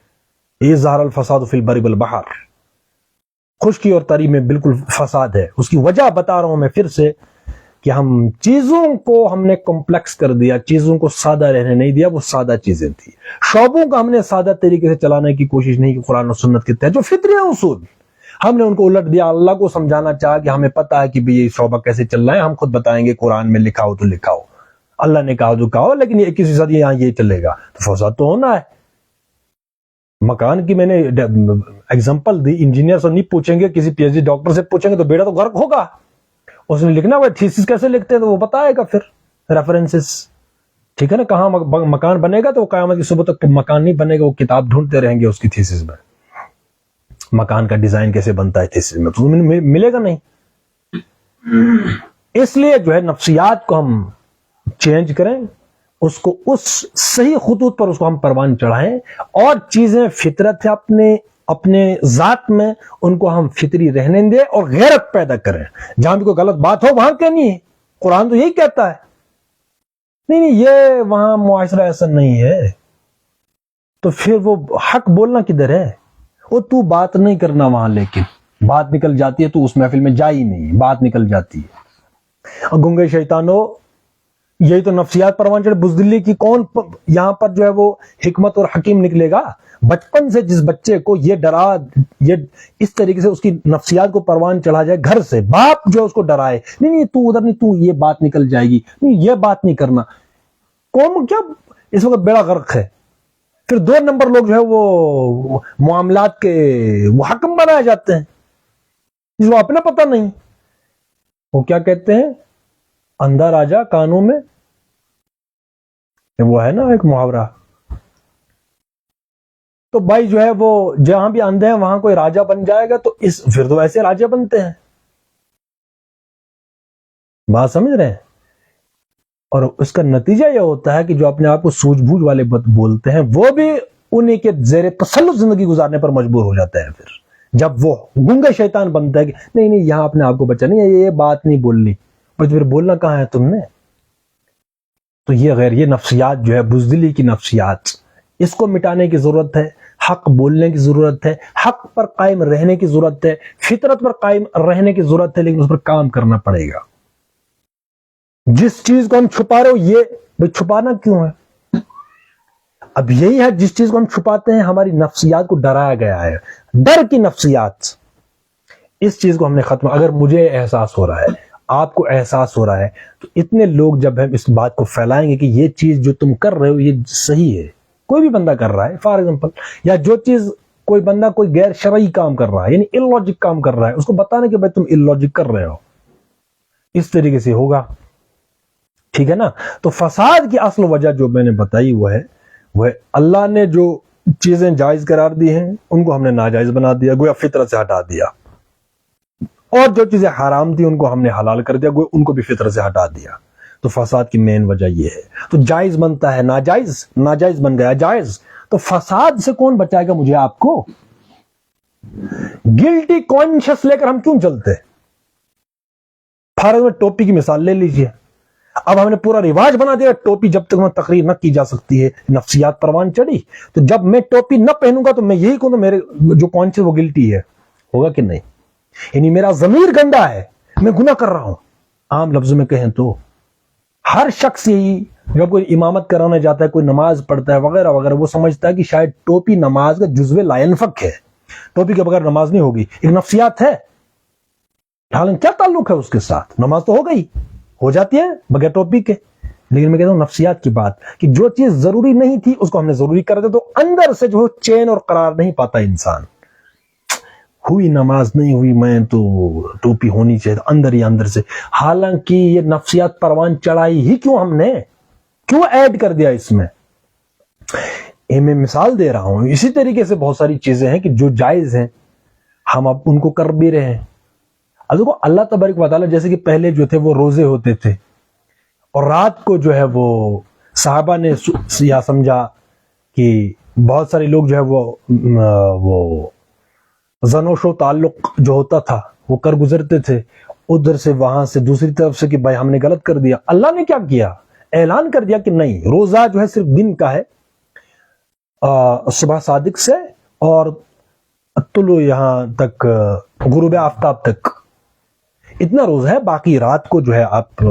یہ ظہر الفساد فی البر والبحر، خشکی اور تری میں بالکل فساد ہے۔ اس کی وجہ بتا رہا ہوں میں پھر سے کہ ہم چیزوں کو ہم نے کمپلیکس کر دیا, چیزوں کو سادہ رہنے نہیں دیا, وہ سادہ چیزیں تھی. شعبوں کو ہم نے سادہ طریقے سے چلانے کی کوشش نہیں کی قرآن و سنت کے تحت, جو فطری اصول ہم نے ان کو الٹ دیا. اللہ کو سمجھانا چاہا کہ ہمیں پتا ہے کہ یہ شعبہ کیسے چل رہا ہے, ہم خود بتائیں گے, قرآن میں لکھا ہو تو لکھا ہو, اللہ نے کہا تو کہا ہو, لیکن یہ کسی ساتھ یہاں یہ چلے گا تو فساد تو ہونا ہے. مکان کی میں نے ایگزامپل دی, انجینئر سے نہیں پوچھیں گے, کسی پی ایچ ڈی ڈاکٹر سے پوچھیں گے تو بیٹا تو غرق ہوگا. اس نے لکھنا ہوا تھیسس کیسے لکھتے ہیں تو وہ بتائے گا پھر ریفرنسز, ٹھیک ہے نا, کہاں مکان بنے گا, تو قیامت کی صبح تک مکان نہیں بنے گا, وہ کتاب ڈھونڈتے رہیں گے اس کی تھیسس میں, مکان کا ڈیزائن کیسے بنتا ہے تھیسس میں, تو ملے گا نہیں. اس لیے جو ہے نفسیات کو ہم چینج کریں, اس کو اس صحیح خطوط پر اس کو ہم پروان چڑھائیں, اور چیزیں فطرت ہے اپنے ذات میں, ان کو ہم فطری رہنے دیں اور غیرت پیدا کریں. جہاں بھی کوئی غلط بات ہو وہاں کہنی ہے, قرآن تو یہی کہتا ہے. نہیں یہ وہاں معاشرہ ایسا نہیں ہے, تو پھر وہ حق بولنا کدھر ہے, وہ تو بات نہیں کرنا وہاں, لیکن بات نکل جاتی ہے تو اس محفل میں جا ہی نہیں, بات نکل جاتی ہے. گنگے شیطانو, یہی تو نفسیات پروان چڑھے, بزدلی کی کون یہاں پر جو ہے وہ حکمت اور حکیم نکلے گا؟ بچپن سے جس بچے کو یہ ڈرا, یہ اس طریقے سے اس کی نفسیات کو پروان چڑھا جائے گھر سے, باپ جو اس کو ڈرائے, نہیں تو ادھر نہیں, تو یہ بات نکل جائے گی, نہیں یہ بات نہیں کرنا. قوم کیا اس وقت بیڑا غرق ہے. پھر 2 نمبر لوگ جو ہے وہ معاملات کے وہ حکم بنائے جاتے ہیں, جس کو اپنا پتہ نہیں. وہ کیا کہتے ہیں, اندھا راجا کانوں میں, وہ ہے نا ایک محاورہ. تو بھائی جو ہے وہ جہاں بھی اندھے ہیں وہاں کوئی راجا بن جائے گا, تو پھر تو ایسے راجا بنتے ہیں. بات سمجھ رہے ہیں؟ اور اس کا نتیجہ یہ ہوتا ہے کہ جو اپنے آپ کو سوجھ بوجھ والے بولتے ہیں, وہ بھی انہیں کے زیر تسلط زندگی گزارنے پر مجبور ہو جاتے ہیں. پھر جب وہ گنگا شیطان بنتا ہے کہ نہیں یہاں اپنے آپ کو بچا نہیں, یہ بات نہیں بولنی, پر پھر بولنا کہاں ہے تم نے. تو یہ نفسیات جو ہے بزدلی کی نفسیات, اس کو مٹانے کی ضرورت ہے. حق بولنے کی ضرورت ہے, حق پر قائم رہنے کی ضرورت ہے, فطرت پر قائم رہنے کی ضرورت ہے, لیکن اس پر کام کرنا پڑے گا. جس چیز کو ہم چھپا رہے ہو, یہ چھپانا کیوں ہے؟ اب یہی ہے جس چیز کو ہم چھپاتے ہیں, ہماری نفسیات کو ڈرایا گیا ہے, ڈر کی نفسیات. اس چیز کو ہم نے ختم. اگر مجھے احساس ہو رہا ہے, آپ کو احساس ہو رہا ہے, تو اتنے لوگ جب ہم اس بات کو پھیلائیں گے کہ یہ چیز جو تم کر رہے ہو یہ صحیح ہے, کوئی بھی بندہ کر رہا ہے فار ایگزامپل, یا جو چیز کوئی بندہ کوئی غیر شرعی کام کر رہا ہے, یعنی ان لاجک کام کر رہا ہے, اس کو بتانا کہ بھائی تم ان لاجک کر رہے ہو, اس طریقے سے ہوگا. ٹھیک ہے نا. تو فساد کی اصل وجہ جو میں نے بتائی وہ ہے اللہ نے جو چیزیں جائز قرار دی ہیں ان کو ہم نے ناجائز بنا دیا, گویا فطرت سے ہٹا دیا, اور جو چیزیں حرام تھی ان کو ہم نے حلال کر دیا, گویا ان کو بھی فطرت سے ہٹا دیا. تو فساد کی مین وجہ یہ ہے. تو جائز بنتا ہے ناجائز, ناجائز بن گیا جائز, تو فساد سے کون بچائے گا مجھے آپ کو؟ گلٹی کانشس لے کر ہم کیوں چلتے؟ فارغ میں ٹوپی کی مثال لے لیجئے. اب ہم نے پورا رواج بنا دیا ٹوپی جب تک تقریر نہ کی جا سکتی ہے, نفسیات پروان چڑھی, تو جب میں ٹوپی نہ پہنوں گا تو میں یہی کہوں تو میرے جو کانشس وہ گلٹی ہے, ہوگا کہ نہیں؟ یعنی میرا ضمیر گندا ہے, میں گناہ کر رہا ہوں. عام لفظوں میں کہیں تو ہر شخص یہی جب کوئی امامت کرانا جاتا ہے, کوئی نماز پڑھتا ہے وغیرہ وغیرہ, وہ سمجھتا ہے کہ شاید ٹوپی نماز کا جزو لا ينفك ہے, ٹوپی کے بغیر نماز نہیں ہوگی. ایک نفسیات ہے, حالانکہ کیا تعلق ہے اس کے ساتھ؟ نماز تو ہو جاتی ہے بغیر ٹوپی کے. لیکن میں کہتا ہوں نفسیات کی بات, کہ جو چیز ضروری نہیں تھی اس کو ہم نے ضروری کر دیا, تو اندر سے جو چین اور قرار نہیں پاتا انسان. ہوئی نماز نہیں ہوئی, میں تو ٹوپی ہونی چاہیے اندر ہی اندر سے, حالانکہ یہ نفسیات پروان چڑھائی ہی کیوں ہم نے, کیوں ایڈ کر دیا اس میں؟ میں مثال دے رہا ہوں. اسی طریقے سے بہت ساری چیزیں ہیں کہ جو جائز ہیں ہم اب ان کو کر بھی رہے ہیں. اب دیکھو اللہ تبارک و تعالیٰ, جیسے کہ پہلے جو تھے وہ روزے ہوتے تھے, اور رات کو جو ہے وہ صحابہ نے یا سمجھا کہ بہت سارے لوگ جو ہے وہ زنوش و تعلق جو ہوتا تھا وہ کر گزرتے تھے, ادھر سے وہاں سے دوسری طرف سے, کہ بھائی ہم نے غلط کر دیا. اللہ نے کیا کیا؟ اعلان کر دیا کہ نہیں, روزہ جو ہے صرف دن کا ہے, صبح صادق سے اور طلوع یہاں تک غروب آفتاب تک, اتنا روزہ ہے، باقی رات کو جو ہے آپ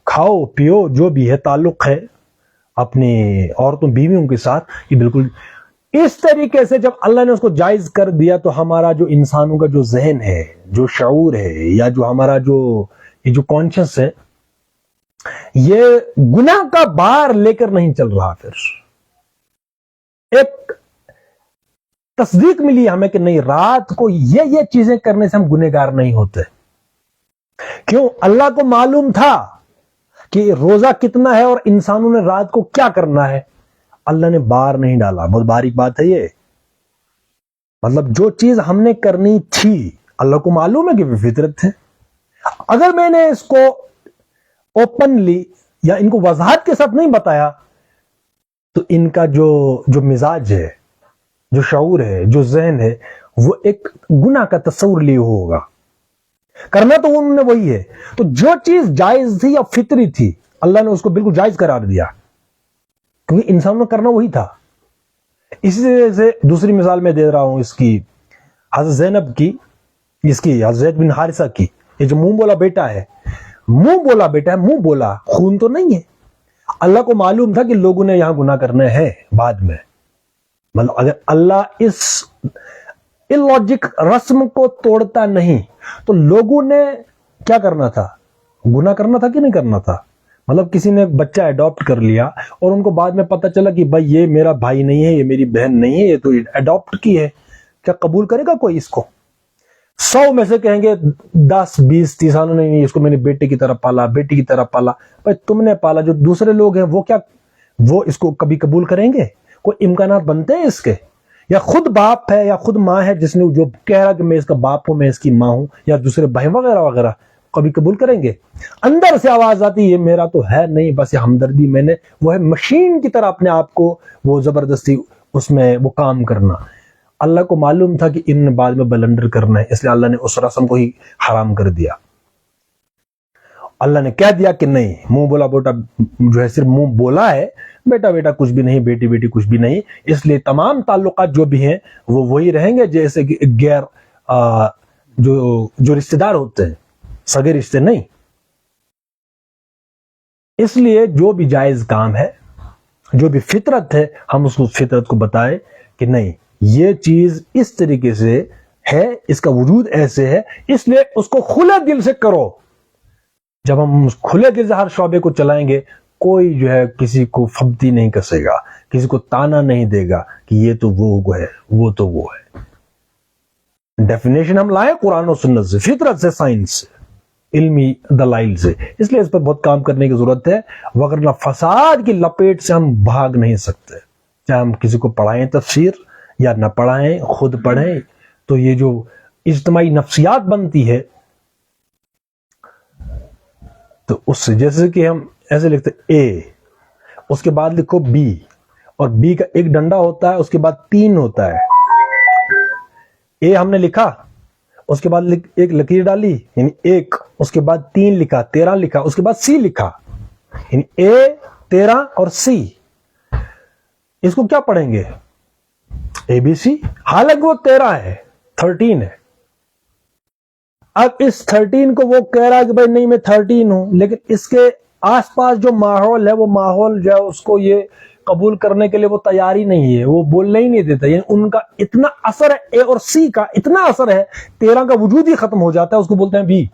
کھاؤ پیو، جو بھی ہے تعلق ہے اپنی عورتوں بیویوں کے ساتھ، یہ بالکل اس طریقے سے جب اللہ نے اس کو جائز کر دیا تو ہمارا جو انسانوں کا جو ذہن ہے، جو شعور ہے، یا جو ہمارا یہ جو کانشس ہے، یہ گناہ کا بار لے کر نہیں چل رہا، پھر ایک تصدیق ملی ہمیں کہ نہیں، رات کو یہ چیزیں کرنے سے ہم گنہگار نہیں ہوتے. کیوں؟ اللہ کو معلوم تھا کہ روزہ کتنا ہے اور انسانوں نے رات کو کیا کرنا ہے، اللہ نے بار نہیں ڈالا. بہت باریک بات ہے یہ. مطلب جو چیز ہم نے کرنی تھی اللہ کو معلوم ہے کہ وہ فطرت ہے. اگر میں نے اس کو اوپنلی یا ان کو وضاحت کے ساتھ نہیں بتایا تو ان کا جو مزاج ہے، جو شعور ہے، جو ذہن ہے، وہ ایک گناہ کا تصور لیے ہوگا. کرنا تو انہوں نے وہی ہے. تو جو چیز جائز تھی یا فطری تھی اللہ نے اس کو بالکل جائز قرار دیا، کیونکہ انسانوں نے کرنا وہی تھا. اسی طرح سے دوسری مثال میں دے رہا ہوں اس کی، حضرت زینب کی، اس کی حضرت زید بن حارثہ کی. یہ جو منہ بولا بیٹا ہے، منہ بولا، خون تو نہیں ہے. اللہ کو معلوم تھا کہ لوگوں نے یہاں گناہ کرنے ہیں بعد میں. مطلب اگر اللہ اس لاجک رسم کو توڑتا نہیں تو لوگوں نے کیا کرنا تھا؟ گناہ کرنا تھا کہ نہیں کرنا تھا؟ مطلب کسی نے ایک بچہ اڈاپٹ کر لیا اور ان کو بعد میں پتہ چلا کہ بھائی یہ میرا بھائی نہیں ہے، یہ میری بہن نہیں ہے، یہ تو اڈاپٹ کی ہے. کیا قبول کرے گا کوئی اس کو؟ 100 میں سے کہیں گے 10 20 30 سالوں نہیں، اس کو میں نے بیٹے کی طرح پالا، بیٹی کی طرح پالا. بھائی تم نے پالا، جو دوسرے لوگ ہیں وہ اس کو کبھی قبول کریں گے؟ کوئی امکانات بنتے ہیں اس کے؟ یا خود باپ ہے یا خود ماں ہے جس نے جو کہہ رہا کہ میں اس کا باپ ہوں، میں اس کی ماں ہوں، یا دوسرے بھائی وغیرہ وغیرہ، کبھی قبول کریں گے؟ اندر سے آواز آتی یہ میرا تو ہے نہیں، بس یہ ہمدردی، میں نے وہ ہے مشین کی طرح اپنے آپ کو وہ زبردستی اس میں وہ کام کرنا. اللہ کو معلوم تھا کہ ان بعد میں بلنڈر کرنا ہے، اس لیے اللہ نے اس رسم کو ہی حرام کر دیا. اللہ نے کہہ دیا کہ نہیں، منہ بولا بیٹا جو ہے صرف منہ بولا ہے، بیٹا کچھ بھی نہیں، بیٹی کچھ بھی نہیں. اس لیے تمام تعلقات جو بھی ہیں وہ وہی رہیں گے جیسے کہ غیر جو رشتہ دار ہوتے ہیں، سگے رشتے نہیں. اس لیے جو بھی جائز کام ہے، جو بھی فطرت ہے، ہم اس کو فطرت کو بتائیں کہ نہیں یہ چیز اس طریقے سے ہے، اس کا وجود ایسے ہے، اس لیے اس کو کھلے دل سے کرو. جب ہم کھلے دل سے ہر شعبے کو چلائیں گے، کوئی جو ہے کسی کو پھبتی نہیں کسے گا، کسی کو تانا نہیں دے گا کہ یہ تو وہ ہے، وہ تو وہ ہے. ڈیفینیشن ہم لائیں قرآن و سنت سے، فطرت سے، سائنس سے، علمی دلائل سے. اس لیے اس پر بہت کام کرنے کی ضرورت ہے، وگرنہ فساد کی لپیٹ سے ہم بھاگ نہیں سکتے. چاہے ہم کسی کو پڑھائیں تفسیر یا نہ پڑھائیں، خود پڑھیں، تو یہ جو اجتماعی نفسیات بنتی ہے، تو اس سے جیسے کہ ہم ایسے لکھتے اے، اس کے بعد لکھو بی، اور بی کا ایک ڈنڈا ہوتا ہے، اس کے بعد 3 ہوتا ہے. اے ہم نے لکھا، اس کے بعد ایک لکیر ڈالی یعنی 1، اس کے بعد 3 لکھا، 13 لکھا، اس کے بعد سی لکھا، یعنی اے 13 اور سی. اس کو کیا پڑھیں گے؟ اے بی سی. حالانکہ وہ 13 ہے، 13 ہے. اب اس 13 کو وہ کہہ رہا کہ بھائی نہیں میں 13 ہوں، لیکن اس کے آس پاس جو ماحول ہے، وہ ماحول جو ہے اس کو یہ قبول کرنے کے لیے وہ تیاری نہیں ہے، وہ بولنے ہی نہیں دیتا. یعنی ان کا اتنا اثر ہے، اے اور سی کا اتنا اثر ہے، 13 کا وجود ہی ختم ہو جاتا ہے، اس کو بولتے ہیں بی.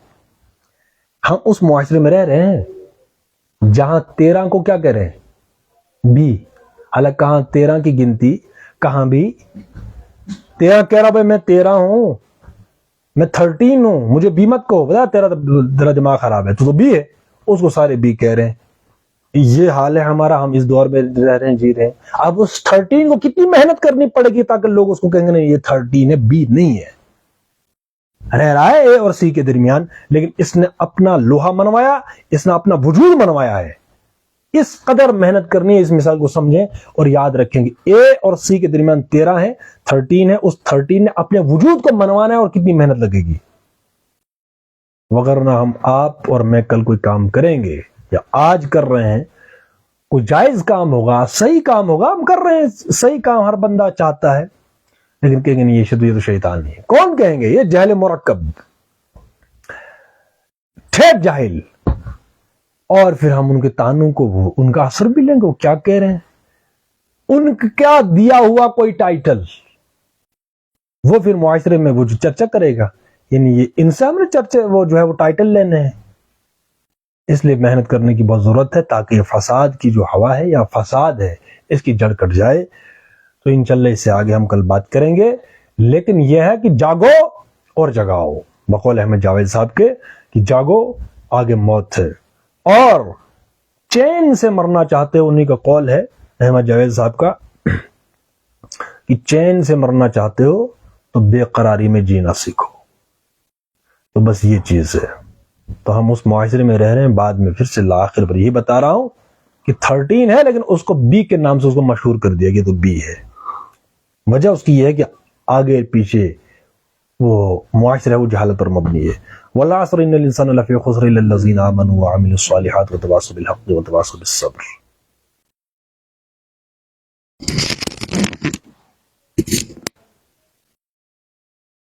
ہم اس معاشرے میں رہ رہے ہیں جہاں 13 کو کیا کہہ رہے ہیں؟ بی. حالانکہ کہاں 13 کی گنتی، کہاں بھی 13 کہہ رہا بھائی میں 13 ہوں، میں 13 ہوں، مجھے بی مت کہو، بتا تیرا دماغ خراب ہے، تو بی ہے. اس کو سارے بی کہہ رہے ہیں. یہ حال ہے ہمارا، ہم اس دور میں رہ رہے ہیں، جی رہے ہیں. اب اس 13 کو کتنی محنت کرنی پڑے گی تاکہ لوگ اس کو کہیں گے نہیں یہ 13 ہے، بی نہیں ہے. رہ رہا ہے اے اور سی کے درمیان، لیکن اس نے اپنا لوہا منوایا، اس نے اپنا وجود منوایا ہے. اس قدر محنت کرنی ہے. اس مثال کو سمجھیں اور یاد رکھیں گے اے اور سی کے درمیان 13 ہے، 13 ہے، اس 13 نے اپنے وجود کو منوانا ہے، اور کتنی محنت لگے گی. وگرنہ ہم آپ اور میں کل کوئی کام کریں گے یا آج کر رہے ہیں، کوئی جائز کام ہوگا، صحیح کام ہوگا، ہم کر رہے ہیں صحیح کام، ہر بندہ چاہتا ہے، لیکن کہیں گے نہیں یہ تو شیطان نہیں ہے. کون کہیں گے؟ یہ جہل مرکب. ٹھیک جاہل، اور پھر ہم ان کے طعنوں کو ان کا اثر بھی لیں گے. وہ کیا کہہ رہے ہیں، ان کا کیا دیا ہوا کوئی ٹائٹل، وہ پھر معاشرے میں وہ جو چرچا کرے گا، یعنی یہ ان سے ہم نے چرچے وہ جو ہے وہ ٹائٹل لینے ہیں. اس لیے محنت کرنے کی بہت ضرورت ہے تاکہ فساد کی جو ہوا ہے یا فساد ہے اس کی جڑ کٹ جائے. تو انشاءاللہ اس سے آگے ہم کل بات کریں گے. لیکن یہ ہے کہ جاگو اور جگاؤ، بقول احمد جاوید صاحب کے کہ جاگو آگے موت ہے، اور چین سے مرنا چاہتے ہو، انہی کا قول ہے احمد جاوید صاحب کا کہ چین سے مرنا چاہتے ہو تو بے قراری میں جینا سیکھو. تو بس یہ چیز ہے. تو ہم اس معاشرے میں رہ رہے ہیں. بعد میں پھر سے آخر پر یہی بتا رہا ہوں کہ 13 ہے، لیکن اس کو بی کے نام سے اس کو مشہور کر دیا گیا، تو بی ہے. وجہ اس کی یہ ہے کہ آگے پیچھے وہ معاشرہ ہے وہ جہالت پر مبنی ہے. والعصر ان الانسان لفی خسر الا الذین آمنوا وعملوا الصالحات وتواصوا بالحق وتواصوا بالصبر.